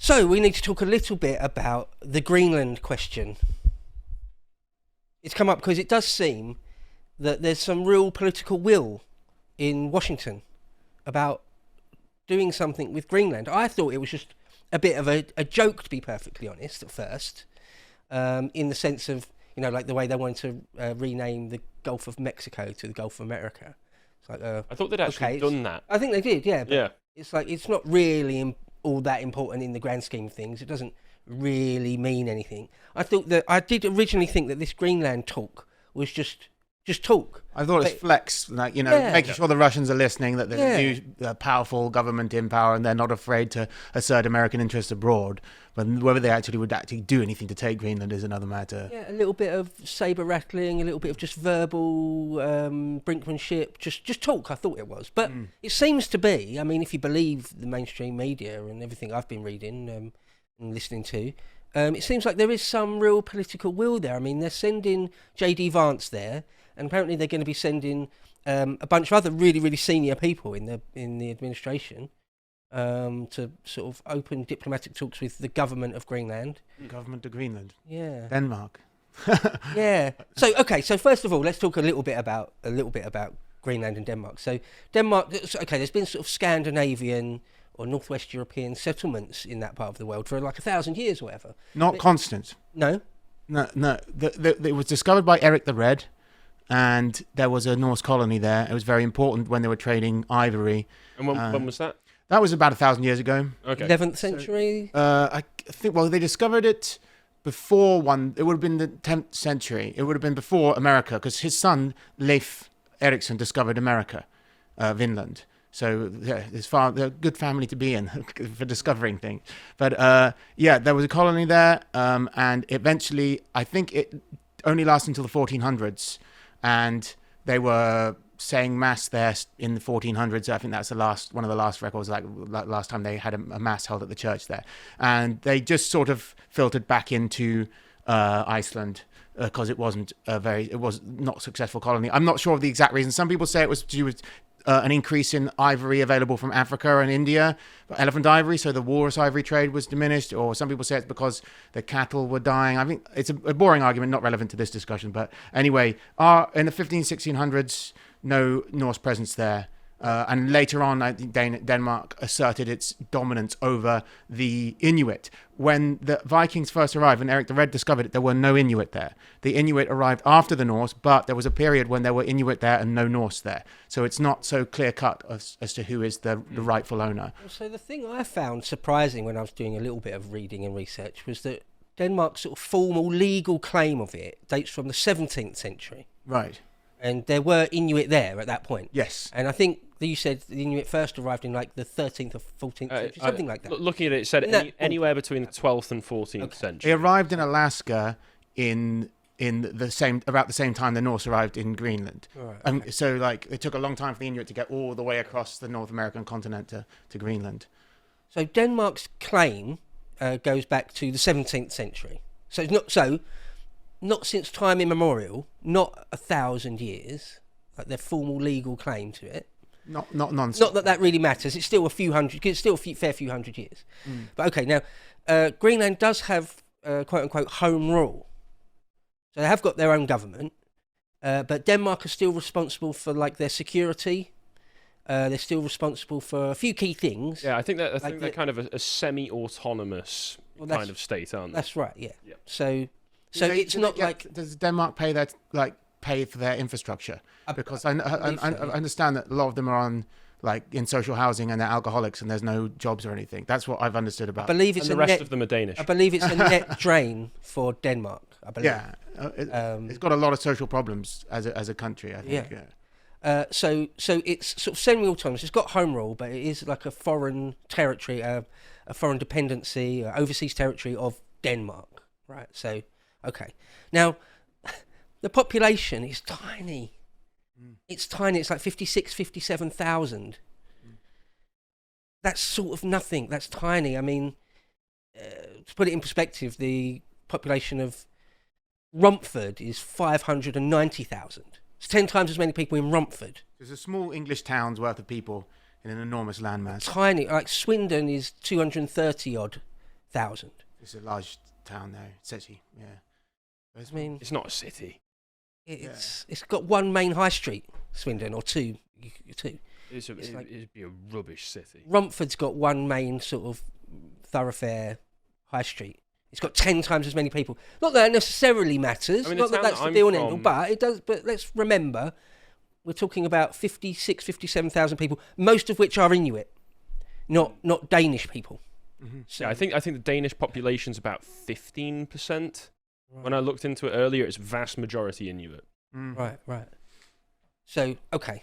So we need to talk a little bit about the Greenland question. It's come up because it does seem that there's some real political will in Washington about doing something with Greenland. I thought it was just a bit of a joke, to be perfectly honest, at first, in the sense of, like the way they wanted to rename the Gulf of Mexico to the Gulf of America. It's like, I thought they'd actually done that. I think they did, yeah. But yeah. It's like, it's not really all that important in the grand scheme of things. It doesn't really mean anything. I did originally think that this Greenland talk was just talk. I thought it's flex, making sure the Russians are listening, that there's a new powerful government in power and they're not afraid to assert American interests abroad. But whether they would do anything to take Greenland is another matter. Yeah, a little bit of saber rattling, a little bit of just verbal brinkmanship, just talk, I thought it was. But it seems to be, if you believe the mainstream media and everything I've been reading and listening to, it seems like there is some real political will there. They're sending J.D. Vance there, and apparently they're going to be sending a bunch of other really, really senior people in the administration to sort of open diplomatic talks with the government of Greenland. Government of Greenland. Yeah. Denmark. Yeah. So first of all, let's talk a little bit about Greenland and Denmark. So Denmark. Okay, there's been sort of Scandinavian or Northwest European settlements in that part of the world for like 1,000 years or whatever. Not constant. No. It was discovered by Eric the Red, and there was a Norse colony there. It was very important when they were trading ivory. And when was that? That was about 1,000 years ago. Okay. 11th century? I think, they discovered it before it would have been the 10th century. It would have been before America, because his son, Leif Erikson, discovered America, Vinland. So, they're a good family to be in for discovering things. But, there was a colony there, and eventually, I think it only lasted until the 1400s, and they were saying mass there in the 1400s. I think that's one of the last records, like last time they had a mass held at the church there. And they just sort of filtered back into Iceland because it was not a successful colony. I'm not sure of the exact reason. Some people say it was to do with an increase in ivory available from Africa and India, elephant ivory, so the walrus ivory trade was diminished, or some people say it's because the cattle were dying. I think it's a boring argument, not relevant to this discussion, but anyway, in the 1600s, no Norse presence there. And later on, I think Denmark asserted its dominance over the Inuit. When the Vikings first arrived, and Eric the Red discovered it, there were no Inuit there. The Inuit arrived after the Norse, but there was a period when there were Inuit there and no Norse there. So it's not so clear-cut as to who is the rightful owner. So the thing I found surprising when I was doing a little bit of reading and research was that Denmark's sort of formal legal claim of it dates from the 17th century. Right. And there were Inuit there at that point. Yes. And I think you said the Inuit first arrived in like the 13th or 14th century, something like that. Looking at it, it said anywhere between the 12th and 14th century. They arrived in Alaska in about the same time the Norse arrived in Greenland. Right, okay. So it took a long time for the Inuit to get all the way across the North American continent to Greenland. So Denmark's claim goes back to the 17th century. So it's not since time immemorial, not 1,000 years, like their formal legal claim to it. Not nonsense. Not that really matters. It's still a fair few hundred years. But okay, now Greenland does have quote unquote home rule, so they have got their own government, but Denmark is still responsible for like their security. They're still responsible for a few key things. Yeah, I think they're kind of a semi-autonomous kind of state, aren't they? That's right. Yeah. Yeah. So it's not like... Does Denmark pay for their infrastructure? Because I understand that a lot of them are on in social housing and they're alcoholics and there's no jobs or anything. That's what I've understood about. I believe it's and the rest of them are Danish. I believe it's a net drain for Denmark. I believe. Yeah, it's got a lot of social problems as a country, I think. Yeah. So it's sort of semi-autonomous. It's got home rule, but it is like a foreign territory, a foreign dependency, overseas territory of Denmark. Right. So. Okay. Now, the population is tiny. It's tiny. It's like 57,000. That's sort of nothing. That's tiny. To put it in perspective, the population of Romford is 590,000. It's 10 times as many people in Romford. There's a small English town's worth of people in an enormous landmass. Tiny. Like Swindon is 230 odd It's a large town there, city. Yeah. I mean, It's not a city. it's got one main high street, Swindon, or two. It'd be a rubbish city. Romford's got one main sort of thoroughfare high street. It's got 10 times as many people. Not that it necessarily matters. I mean, not the that town that's that the I'm deal and end all, from- but it does. But let's remember, we're talking about 56, 57,000 people, most of which are Inuit, not Danish people. Mm-hmm. So, Yeah, I think the Danish population's about 15%. When I looked into it earlier, it's vast majority Inuit. Right. So, okay.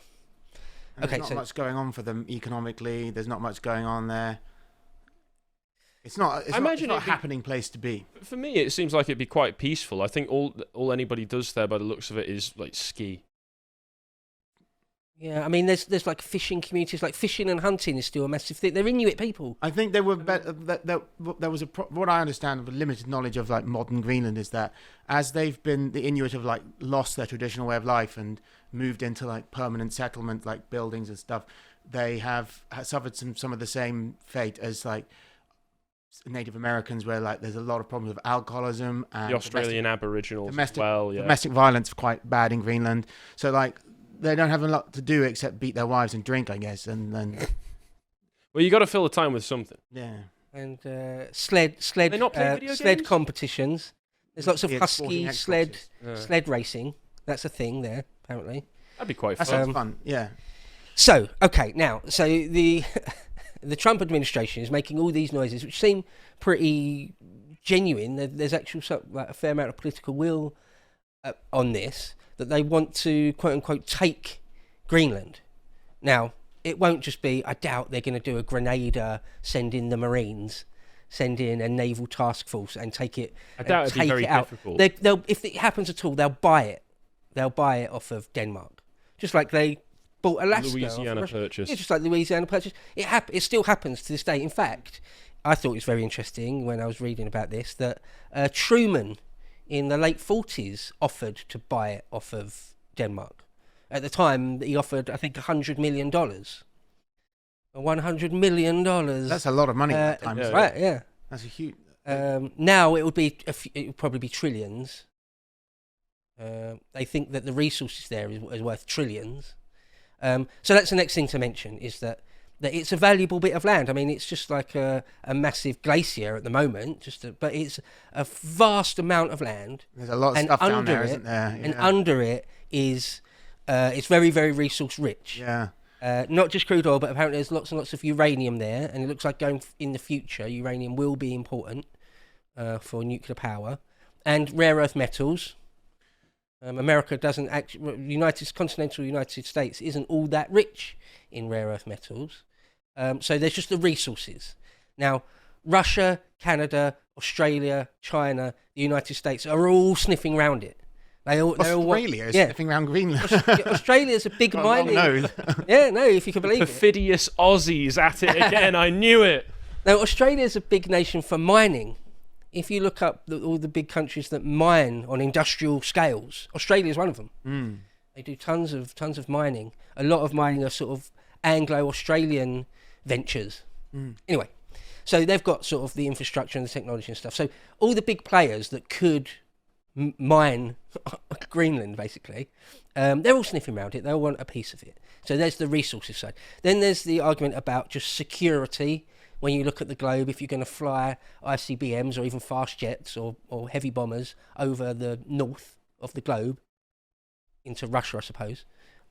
And there's not much going on for them economically. There's not much going on there. It's not a happening place to be. For me, it seems like it'd be quite peaceful. I think all anybody does there, by the looks of it, is like ski. Yeah, I mean, there's like fishing communities. Like fishing and hunting is still a massive thing. They're Inuit people. I think they were better. There was what I understand of a limited knowledge of like modern Greenland is that as the Inuit have like lost their traditional way of life and moved into like permanent settlement, like buildings and stuff, they have suffered some of the same fate as like Native Americans, where like there's a lot of problems with alcoholism and The Australian Aboriginals as well. Yeah. Domestic violence quite bad in Greenland. So like they don't have a lot to do except beat their wives and drink, I guess, and then. Well, you got to fill the time with something. Yeah. And sled They not play video sled games? competitions. There's lots of Yeah, husky sporting sled sled racing. That's a thing there, apparently. That'd be quite That fun. sounds fun. Yeah. So, okay, now, the the Trump administration is making all these noises, which seem pretty genuine. There's actually like a fair amount of political will on this, that they want to, quote unquote, take Greenland. Now, it won't just be, I doubt they're going to do a Grenada, send in the Marines, send in a naval task force and take it. I doubt it'd be very difficult. They'll, if it happens at all, they'll buy it. They'll buy it off of Denmark. Just like they bought Alaska. Louisiana Purchase. Yeah, just like Louisiana Purchase. It still happens to this day. In fact, I thought it was very interesting when I was reading about this that Truman in the late 40s offered to buy it off of Denmark. At the time, he offered, I think, $100 million. $100 million. That's a lot of money at that time. yeah. Right, yeah. That's a huge. Now it would probably be trillions. They think that the resources there is worth trillions. So that's the next thing to mention, is that it's a valuable bit of land. I mean, it's just like a massive glacier at the moment, but it's a vast amount of land. There's a lot of stuff down there, isn't there? And under it is, it's very, very resource rich. Yeah. Not just crude oil, but apparently there's lots and lots of uranium there, and it looks like going in the future, uranium will be important for nuclear power, and rare earth metals. America doesn't actually, continental United States isn't all that rich in rare earth metals. So there's just the resources. Now, Russia, Canada, Australia, China, the United States are all sniffing around it. Australia is sniffing around Greenland. Australia's a big mining. No. Yeah, no, if you can believe it. Perfidious Aussies at it again. I knew it. Now, Australia's a big nation for mining. If you look up all the big countries that mine on industrial scales, Australia is one of them. Mm. They do tons of mining. A lot of mining are sort of Anglo-Australian ventures. Mm. Anyway, so they've got sort of the infrastructure and the technology and stuff. So all the big players that could mine Greenland, basically, they're all sniffing around it. They all want a piece of it. So there's the resources side. Then there's the argument about just security. When you look at the globe, if you're going to fly ICBMs or even fast jets or heavy bombers over the north of the globe, into Russia, I suppose,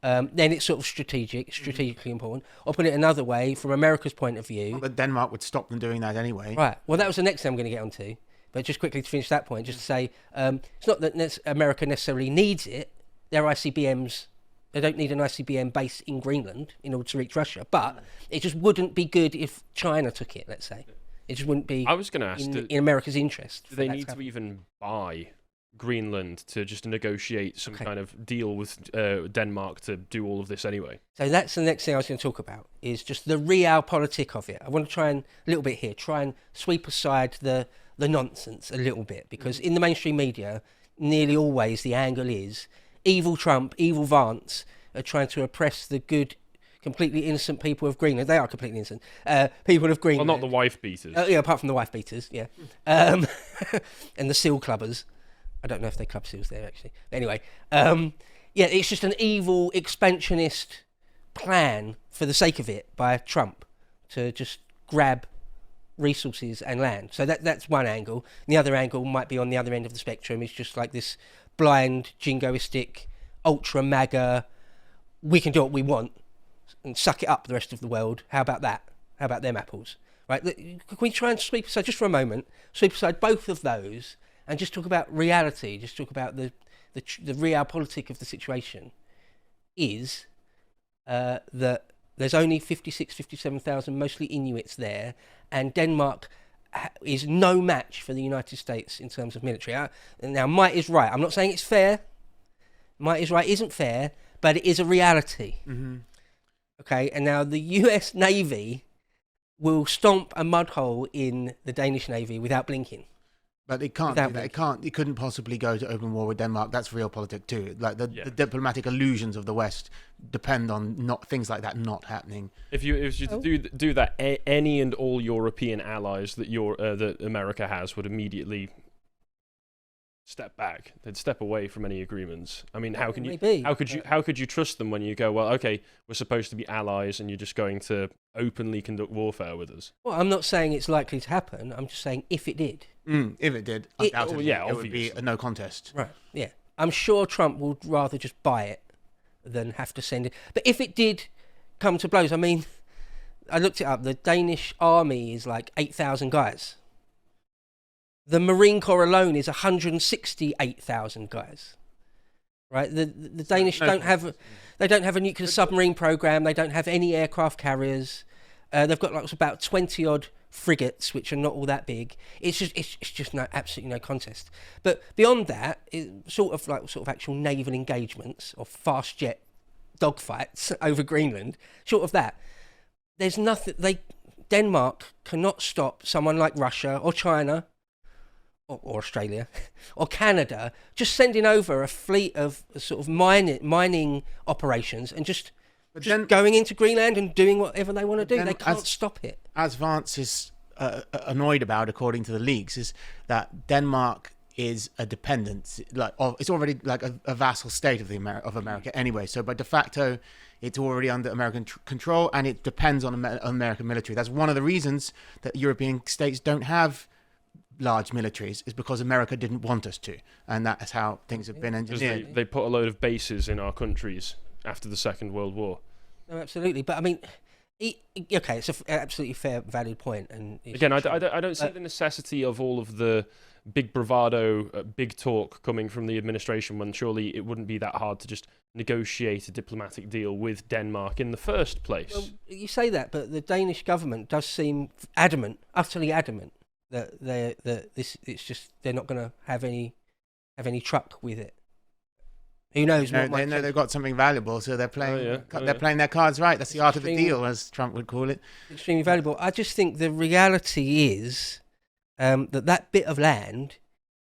then it's sort of strategically important. Or put it another way, from America's point of view... But Denmark would stop them doing that anyway. Right. Well, that was the next thing I'm going to get onto. But just quickly to finish that point, just to say, it's not that America necessarily needs it. Their ICBMs... They don't need an ICBM base in Greenland in order to reach Russia, but it just wouldn't be good if China took it, let's say. It just wouldn't be I was going to ask, in America's interest. do they need to even buy Greenland to just negotiate some kind of deal with Denmark to do all of this anyway? So that's the next thing I was going to talk about, is just the realpolitik of it. I want to try and sweep aside the nonsense a little bit, because in the mainstream media, nearly always the angle is evil Trump, evil Vance are trying to oppress the good completely innocent people of Greenland. They are completely innocent. People of Well, Greenland. not the wife beaters. Yeah, apart from the wife beaters, yeah. And the seal clubbers. I don't know if they club seals there, actually. Anyway, yeah, it's just an evil expansionist plan for the sake of it by Trump to just grab resources and land. So that's one angle. The other angle might be on the other end of the spectrum. It's just like this blind, jingoistic, ultra MAGA, we can do what we want and suck it up the rest of the world. How about that? How about them apples? Right? Can we try and sweep aside, just for a moment, sweep aside both of those and just talk about reality, just talk about the realpolitik of the situation is that there's only 57,000 mostly Inuits there, and Denmark is no match for the United States in terms of military. Now, might is right. I'm not saying it's fair. Might is right isn't fair, but it is a reality. Mm-hmm. Okay, and now the US Navy will stomp a mud hole in the Danish Navy without blinking. But it can't do that. It couldn't possibly go to open war with Denmark. That's realpolitik too. Like the diplomatic illusions of the West depend on not things like that not happening. If you do that, any and all European allies that America has would immediately step back. They'd step away from any agreements. I mean, how could you trust them when you go, well, okay, we're supposed to be allies, and you're just going to openly conduct warfare with us? Well, I'm not saying it's likely to happen. I'm just saying if it did. If it did, undoubtedly, it would be a no contest. Right, yeah. I'm sure Trump would rather just buy it than have to send it. But if it did come to blows, I mean, I looked it up. The Danish army is like 8,000 guys. The Marine Corps alone is 168,000 guys. Right? The Danish don't have a nuclear submarine program. They don't have any aircraft carriers. They've got like about 20 odd frigates, which are not all that big. It's just absolutely no contest. But beyond that, sort of actual naval engagements or fast jet dogfights over Greenland. Short of that, there's nothing. Denmark cannot stop someone like Russia or China or Australia or Canada just sending over a fleet of sort of mining operations and just going into Greenland and doing whatever they want to do. They can't stop it. As Vance is annoyed about, according to the leaks, is that Denmark is a dependent, it's already like a vassal state of America anyway. So by de facto, it's already under American control, and it depends on American military. That's one of the reasons that European states don't have large militaries, is because America didn't want us to, and that is how things have been engineered. They put a load of bases in our countries after the Second World War. No, absolutely, but I mean, okay, it's an absolutely fair, valid point. And again, I don't see the necessity of all of the big bravado, big talk coming from the administration, when surely it wouldn't be that hard to just negotiate a diplomatic deal with Denmark in the first place. Well, you say that, but the Danish government does seem adamant, utterly adamant, that they're not going to have any truck with it. Who knows? They know they've got something valuable, so they're playing. They're playing their cards right. That's the art of the deal, as Trump would call it. Extremely valuable. I just think the reality is that bit of land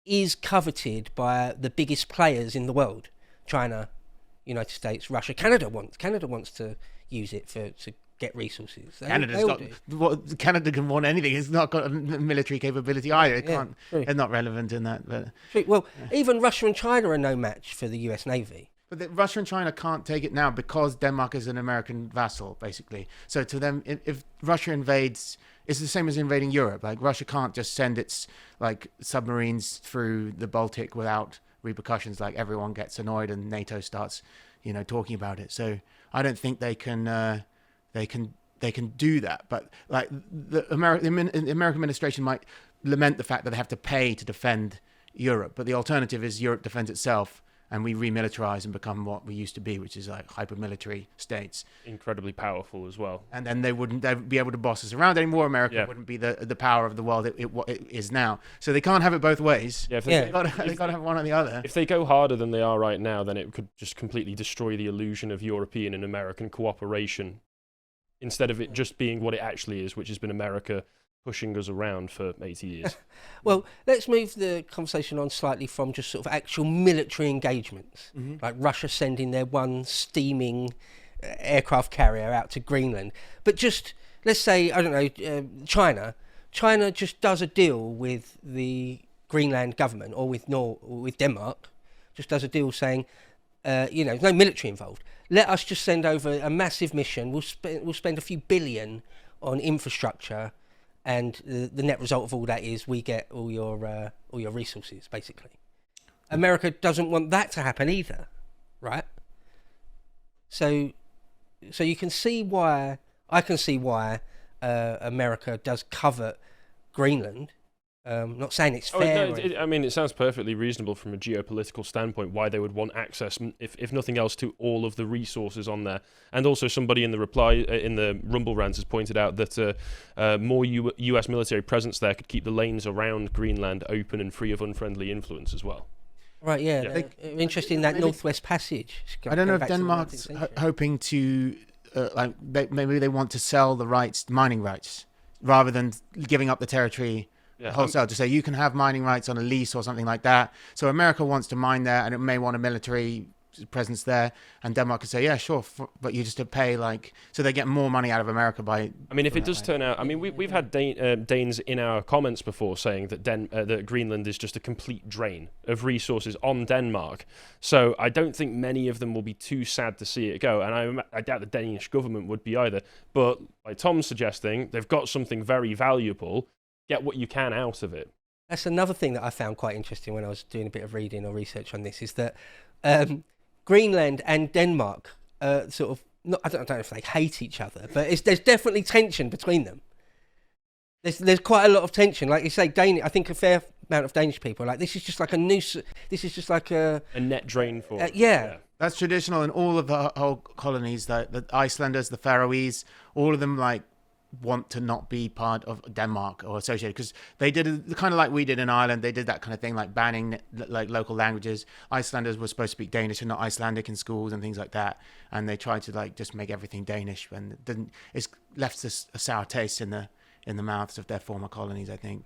is coveted by the biggest players in the world: China, United States, Russia. Canada wants to use it to get resources. Canada can want anything. It's not got a military capability either. It can't. True. It's not relevant in that. But even Russia and China are no match for the US Navy. But Russia and China can't take it now because Denmark is an American vassal, basically. So to them, if Russia invades, it's the same as invading Europe. Like Russia can't just send its submarines through the Baltic without repercussions. Like everyone gets annoyed and NATO starts, talking about it. So I don't think they can. They can do that, but like the American administration might lament the fact that they have to pay to defend Europe, but the alternative is Europe defends itself and we remilitarize and become what we used to be, which is like hyper-military states. Incredibly powerful as well. And then they'd be able to boss us around anymore. America wouldn't be the power of the world it is now. So they can't have it both ways. They've got to have one or the other. If they go harder than they are right now, then it could just completely destroy the illusion of European and American cooperation, instead of it just being what it actually is, which has been America pushing us around for 80 years. Well, let's move the conversation on slightly from just sort of actual military engagements, like Russia sending their one steaming aircraft carrier out to Greenland. But just, let's say, I don't know, China. China just does a deal with the Greenland government or with Denmark, just does a deal saying, there's no military involved. Let us just send over a massive mission. We'll spend a few billion on infrastructure, and the net result of all that is we get all your resources, basically. America doesn't want that to happen either, right? So you can see why America does covet Greenland. Not saying it's fair. It sounds perfectly reasonable from a geopolitical standpoint why they would want access, if nothing else, to all of the resources on there. And also, somebody in the reply in the Rumble rants has pointed out that more U.S. military presence there could keep the lanes around Greenland open and free of unfriendly influence as well. Right, yeah. Interesting, that Northwest Passage. I don't know if Denmark's hoping to, maybe they want to sell the mining rights, rather than giving up the territory wholesale, to say you can have mining rights on a lease or something like that. So America wants to mine there, and it may want a military presence there, and Denmark could say, yeah, sure, but you just have to pay, so they get more money out of America by... if it does turn out... we've had Danes in our comments before saying that that Greenland is just a complete drain of resources on Denmark. So I don't think many of them will be too sad to see it go, and I doubt the Danish government would be either. But like Tom's suggesting, they've got something very valuable. Get what you can out of it. That's another thing that I found quite interesting when I was doing a bit of reading or research on this, is that Greenland and Denmark I don't know if they hate each other, but there's definitely tension between them. There's quite a lot of tension. Like you say, I think a fair amount of Danish people are like, this is just like a noose. This is just like a net drain for... yeah. That's traditional in all of the whole colonies. The Icelanders, the Faroese, all of them want to not be part of Denmark or associated, because they did kind of like we did in Ireland. They did that kind of thing, like banning local languages. Icelanders were supposed to speak Danish and not Icelandic in schools and things like that, and they tried to just make everything Danish, when it's left a sour taste in the mouths of their former colonies, I think.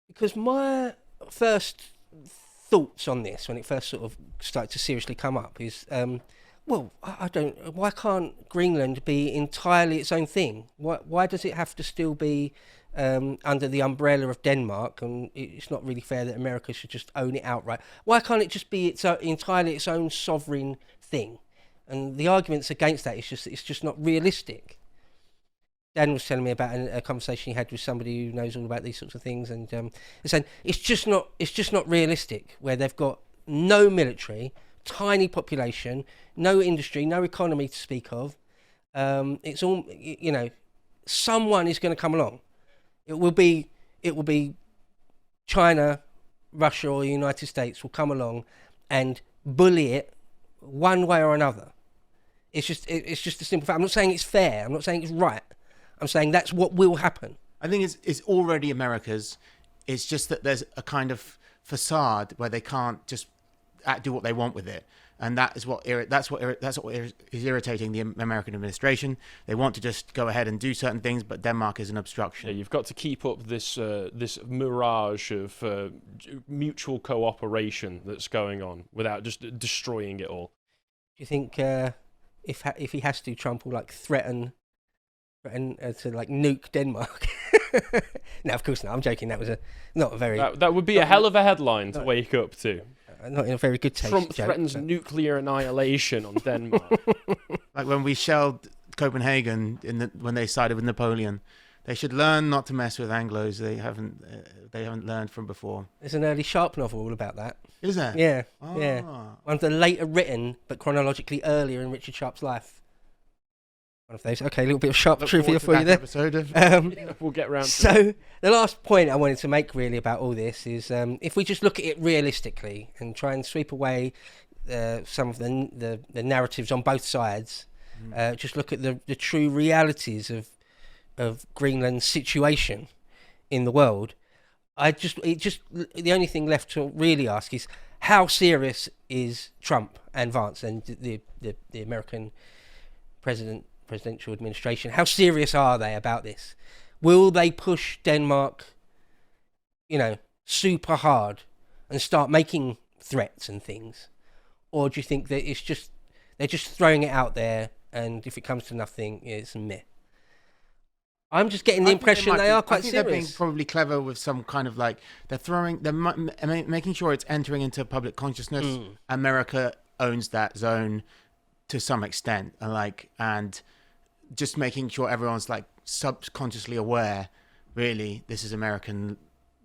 Because my first thoughts on this, when it first sort of started to seriously come up, is why can't Greenland be entirely its own thing? Why does it have to still be under the umbrella of Denmark? And it's not really fair that America should just own it outright. Why can't it just be entirely its own sovereign thing? And the arguments against that it's just not realistic. Dan was telling me about a conversation he had with somebody who knows all about these sorts of things, and they're saying it's just not realistic, where they've got no military, tiny population, no industry, no economy to speak of. It's all, someone is going to come along. It will be China, Russia, or the United States will come along and bully it one way or another. It's just a simple fact. I'm not saying it's fair. I'm not saying it's right. I'm saying that's what will happen. I think it's already America's. It's just that there's a kind of facade where they can't just do what they want with it, and that's what is irritating the American administration. They want to just go ahead and do certain things, but Denmark is an obstruction. Yeah, you've got to keep up this mirage of mutual cooperation that's going on without just destroying it all. Do you think if he has to, Trump will threaten to nuke Denmark? No, of course not. I'm joking. That was not a very... That would be a hell of a headline to wake up to. Not in a very good taste. Trump threatens nuclear annihilation on Denmark. Like when we shelled Copenhagen when they sided with Napoleon. They should learn not to mess with Anglos. They haven't learned from before. There's an early Sharp novel all about that. Is there? Yeah, yeah. One of the later written, but chronologically earlier in Richard Sharp's life. One of those. Okay, a little bit of Sharp trivia for you there. We'll get round to So the last point I wanted to make really about all this is if we just look at it realistically and try and sweep away some of the narratives on both sides, just look at the true realities of Greenland's situation in the world. The only thing left to really ask is, how serious is Trump and Vance and the American presidential administration? How serious are they about this? Will they push Denmark, super hard and start making threats and things, or do you think that they're just throwing it out there and if it comes to nothing, it's meh. I'm just getting the impression they are quite serious. They're being probably clever with some kind of like they're making sure it's entering into public consciousness. America owns that zone to some extent, and just making sure everyone's like subconsciously aware. Really, this is American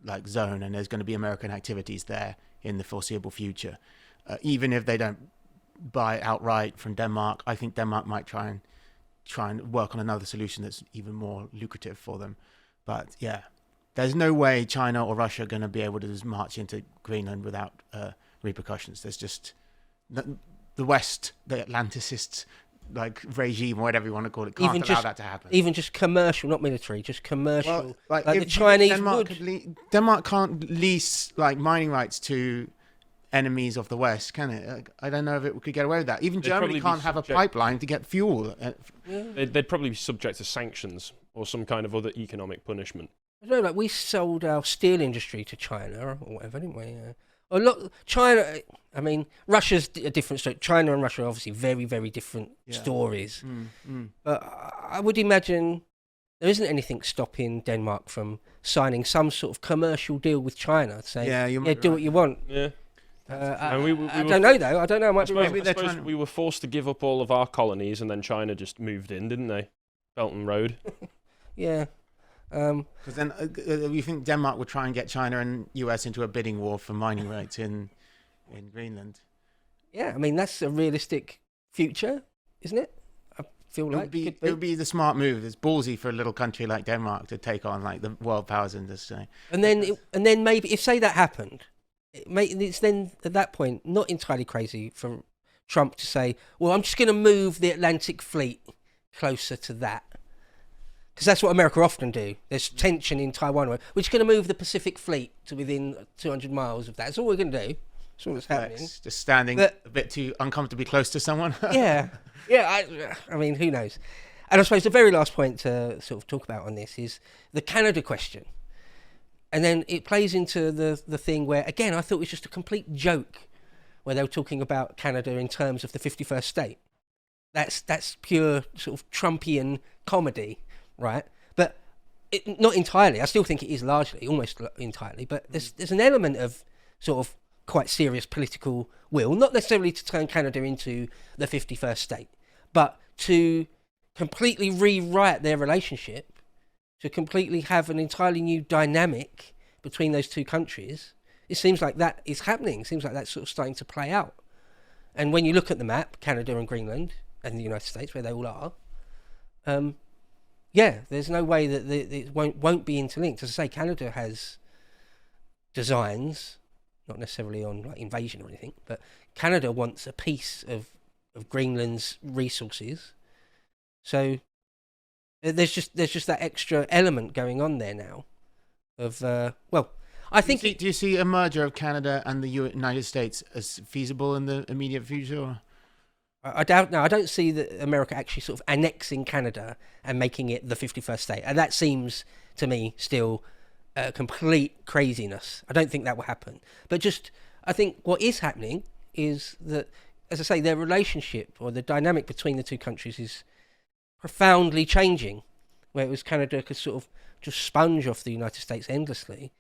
like zone, and there's going to be American activities there in the foreseeable future. Even if they don't buy outright from Denmark, I think Denmark might try and work on another solution that's even more lucrative for them. But yeah, there's no way China or Russia are going to be able to just march into Greenland without repercussions. There's just the West, the Atlanticists, like regime or whatever you want to call it, can't allow that to happen. Even just commercial, not military, just commercial. Well, like the Chinese Denmark can't lease like mining rights to enemies of the West, can it? I don't know if it could get away with that. Even Germany can't have a pipeline to get fuel. They'd probably be subject to sanctions or some kind of other economic punishment. I don't know, like we sold our steel industry to China or whatever, didn't we? A lot, China. I mean, Russia's a different story. China and Russia are obviously very, very different stories. But I would imagine there isn't anything stopping Denmark from signing some sort of commercial deal with China, saying, do what you want. Yeah. I don't know though. I don't know. I suppose we were forced to give up all of our colonies, and then China just moved in, didn't they? Belt and Road. Yeah. Because then you think Denmark would try and get China and US into a bidding war for mining rights in Greenland? Yeah, I mean that's a realistic future, isn't it? I feel like it would be the smart move. It's ballsy for a little country like Denmark to take on like the world powers industry. And then maybe if say that happened, it's then at that point not entirely crazy for Trump to say, well, I'm just going to move the Atlantic fleet closer to that. Because that's what America often do. There's tension in Taiwan. We're just going to move the Pacific fleet to within 200 miles of that. That's all we're going to do. That's all that's happening. Just standing a bit too uncomfortably close to someone. Yeah. I mean, who knows? And I suppose the very last point to sort of talk about on this is the Canada question. And then it plays into the thing where, again, I thought it was just a complete joke where they were talking about Canada in terms of the 51st state. That's pure sort of Trumpian comedy, right? But not entirely. I still think it is largely, almost entirely. But there's an element of sort of quite serious political will, not necessarily to turn Canada into the 51st state, but to completely rewrite their relationship, to completely have an entirely new dynamic between those two countries. It seems like that is happening. It seems like that's sort of starting to play out. And when you look at the map, Canada and Greenland and the United States, where they all are, there's no way that it won't be interlinked. As I say, Canada has designs, not necessarily on like invasion or anything, but Canada wants a piece of Greenland's resources. So there's just that extra element going on there now. I think. Do you see a merger of Canada and the United States as feasible in the immediate future? I doubt. No, I don't see that America actually sort of annexing Canada and making it the 51st state. And that seems to me still complete craziness. I don't think that will happen. But I think what is happening is that, as I say, their relationship or the dynamic between the two countries is profoundly changing, where it was Canada could sort of just sponge off the United States endlessly.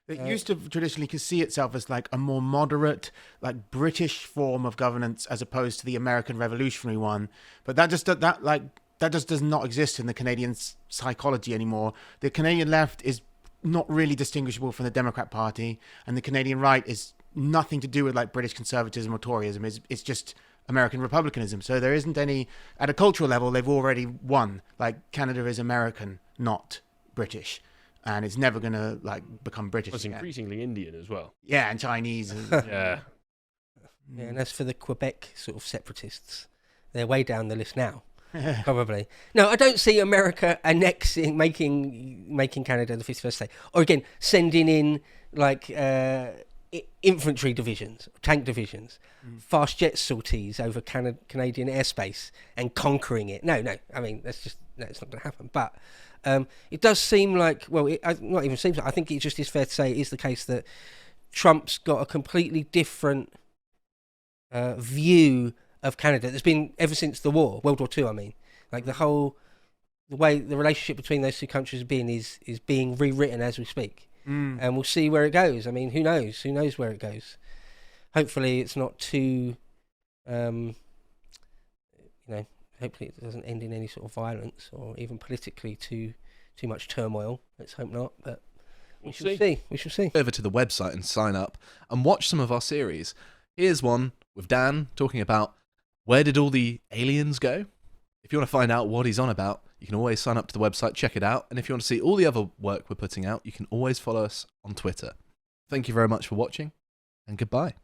It used to traditionally see itself as like a more moderate, like British form of governance as opposed to the American revolutionary one. But that just does not exist in the Canadian psychology anymore. The Canadian left is not really distinguishable from the Democrat Party, and the Canadian right is nothing to do with like British conservatism or Toryism. It's just American republicanism. So there isn't any, at a cultural level, they've already won. Like Canada is American, not British. And it's never going to like become British. It's increasingly Indian as well. Yeah, and Chinese. Yeah. Yeah, and as for the Quebec sort of separatists, they're way down the list now, probably. No, I don't see America annexing, making Canada the 51st state. Or again, sending in like infantry divisions, tank divisions, fast jet sorties over Canadian airspace and conquering it. No, I mean, it's not going to happen. But it does seem like, not even seems like, I think it just is fair to say it is the case that Trump's got a completely different view of Canada. There's been ever since the war, World War II. I mean, like the way the relationship between those two countries is being rewritten as we speak, and we'll see where it goes. I mean, who knows? Who knows where it goes? Hopefully, it's not too, hopefully it doesn't end in any sort of violence or even politically too much turmoil. Let's hope not, but we shall see. We shall see. Over to the website and sign up and watch some of our series. Here's one with Dan talking about where did all the aliens go? If you want to find out what he's on about, you can always sign up to the website, check it out. And if you want to see all the other work we're putting out, you can always follow us on Twitter. Thank you very much for watching, and goodbye.